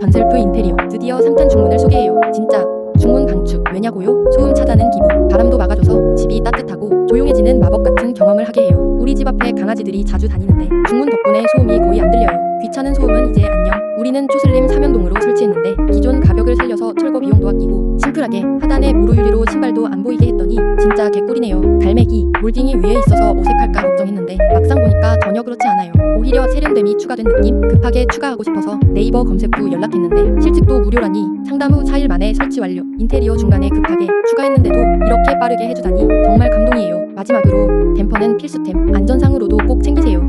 반셀프 인테리어 드디어 3탄 중문을 소개해요. 진짜 중문 방축 왜냐고요? 소음 차단은 기본, 바람도 막아줘서 집이 따뜻하고 조용해지는 마법 같은 경험을 하게 해요. 우리 집 앞에 강아지들이 자주 다니는데 중문 덕분에 소음이 거의 안 들려요. 귀찮은 소음은 이제 안녕. 우리는 초슬림 사면동으로 설치했는데 기존 가벽을 살려서 철거 비용도 아끼고 심플하게 하단에 모루 유리로 신발도 안 보이게 했더니 진짜 개꿀이네요. 갈매기, 몰딩이 위에 있어서 어색할까 걱정했는데 막상 보니까 전혀 그렇지 않아요. 오히려 세련됨이 추가된 느낌? 급하게 추가하고 싶어서 네이버 검색 후 연락했는데 실측도 무료라니 상담 후 4일 만에 설치 완료. 인테리어 중간에 급하게 추가했는데도 이렇게 빠르게 해주다니 정말 감동이에요. 마지막으로 댐퍼는 필수템, 안전상으로도 꼭 챙기세요.